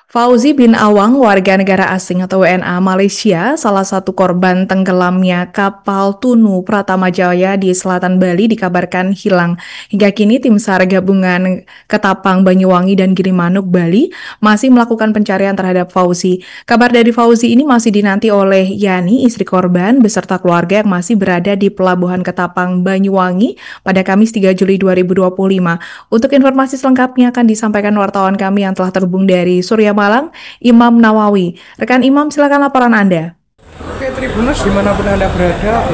Fauzi bin Awang, warga negara asing atau WNA Malaysia, salah satu korban tenggelamnya kapal Tunu Pratama Jaya di selatan Bali dikabarkan hilang. Hingga kini tim SAR gabungan Ketapang, Banyuwangi, dan Gilimanuk, Bali masih melakukan pencarian terhadap Fauzi. Kabar dari Fauzi ini masih dinanti oleh Yani, istri korban, beserta keluarga yang masih berada di Pelabuhan Ketapang, Banyuwangi pada Kamis 3 Juli 2025. Untuk informasi selengkapnya akan disampaikan wartawan kami yang telah terhubung dari Surya Malang, Imam Nawawi. Rekan Imam, silakan laporan Anda. Oke, Tribuners dimanapun Anda berada,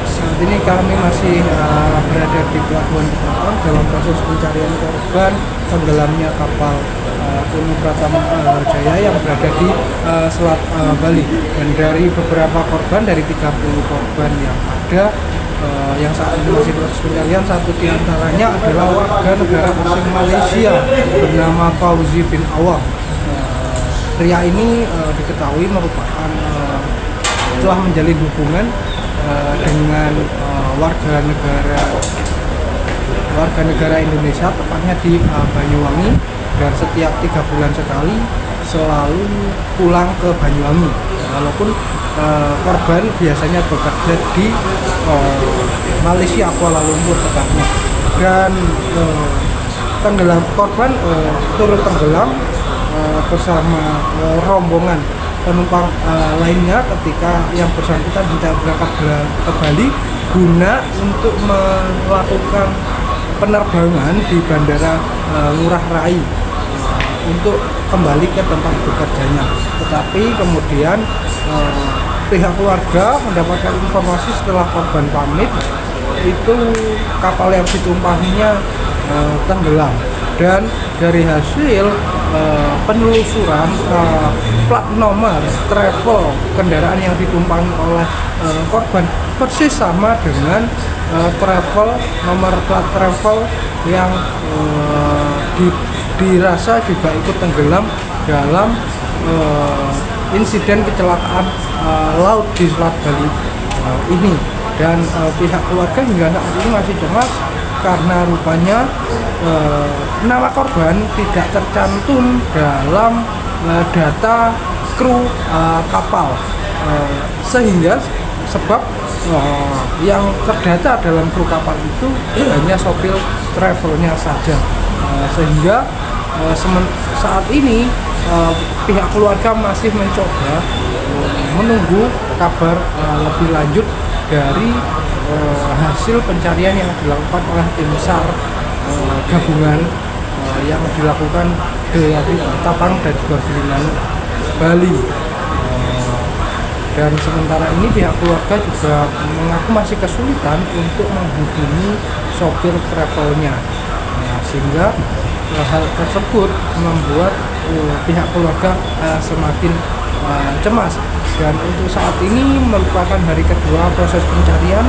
saat ini kami masih berada di Pelabuhan Ketapang dalam proses pencarian korban tenggelamnya kapal Tunu Pratama Jaya yang berada di Selat Bali. Dan dari beberapa korban, dari 30 korban yang ada, yang saat ini masih proses pencarian, satu diantaranya adalah warga negara asing Malaysia bernama Fauzi bin Awang. Pria ini diketahui merupakan telah menjalin hubungan dengan warga negara Indonesia, tepatnya di Banyuwangi, dan setiap 3 bulan sekali selalu pulang ke Banyuwangi. Walaupun korban biasanya bekerja di Malaysia, Kuala Lumpur tepatnya. Dan korban turut tenggelam bersama rombongan penumpang lainnya ketika yang bersangkutan hendak berangkat ke Bali guna untuk melakukan penerbangan di Bandara Ngurah Rai untuk kembali ke tempat bekerjanya. Tetapi kemudian pihak keluarga mendapatkan informasi setelah korban pamit itu kapal yang ditumpanginya tenggelam. Dan dari hasil penelusuran plat nomor travel kendaraan yang ditumpangi oleh korban persis sama dengan nomor plat travel yang dirasa juga ikut tenggelam dalam insiden kecelakaan laut di Selat Bali ini. Dan pihak keluarga hingga saat ini masih cemas karena rupanya nama korban tidak tercantum dalam data kru kapal, sehingga sebab yang terdata dalam kru kapal itu hanya sopir travelnya saja, sehingga saat ini pihak keluarga masih mencoba menunggu kabar lebih lanjut dari hasil pencarian yang dilakukan oleh tim SAR gabungan yang dilakukan dari Ketapang dan juga Gilimanuk, Bali. Dan sementara ini pihak keluarga juga mengaku masih kesulitan untuk menghubungi sopir travelnya, sehingga hal tersebut membuat pihak keluarga semakin cemas. Dan untuk saat ini merupakan hari kedua proses pencarian,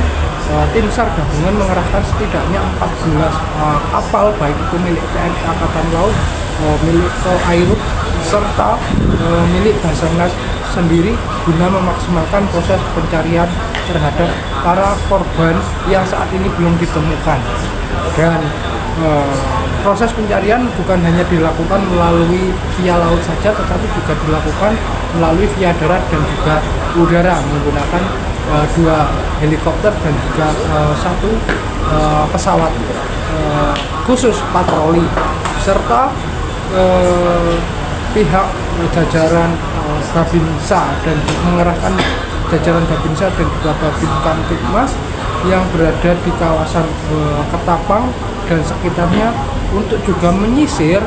tim SAR gabungan mengerahkan setidaknya 14 kapal, baik itu milik TNI Angkatan Laut, milik Polairut, serta milik Basarnas sendiri guna memaksimalkan proses pencarian terhadap para korban yang saat ini belum ditemukan. Dan proses pencarian bukan hanya dilakukan melalui via laut saja, tetapi juga dilakukan melalui via darat dan juga udara menggunakan 2 helikopter dan juga 1 pesawat khusus patroli, serta pihak jajaran Babinsa dan mengerahkan jajaran Babinsa dan juga Babin Kamtipmas yang berada di kawasan Ketapang dan sekitarnya untuk juga menyisir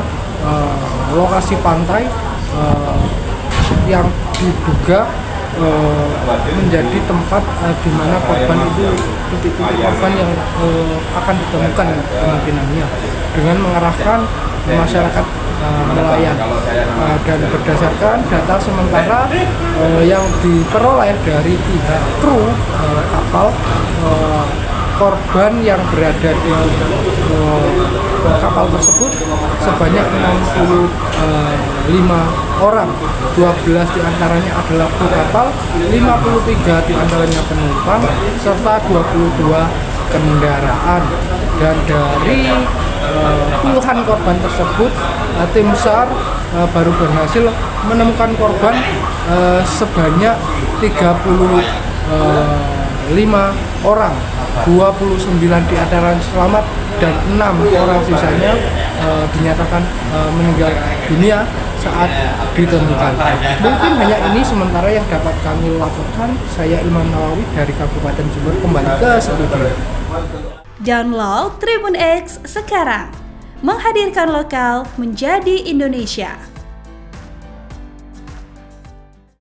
lokasi pantai yang diduga menjadi tempat di mana korban itu, titik-titik korban yang akan ditemukan kemungkinannya, dengan mengerahkan masyarakat nelayan. Dan berdasarkan data sementara yang diperoleh dari pihak kru kapal, korban yang berada di kapal tersebut sebanyak 65 orang, 12 diantaranya adalah kru kapal, 53 diantaranya penumpang, serta 22 kendaraan. Dan dari puluhan korban tersebut, tim SAR baru berhasil menemukan korban sebanyak 35 orang, 29 diantaranya selamat dan 6 orang sisanya dinyatakan meninggal dunia saat ditemukan. Mungkin hanya ini sementara yang dapat kami laporkan. Saya Ilman Nawawi dari Kabupaten Jember, kembali ke studio. Download Tribun X sekarang, menghadirkan lokal menjadi Indonesia.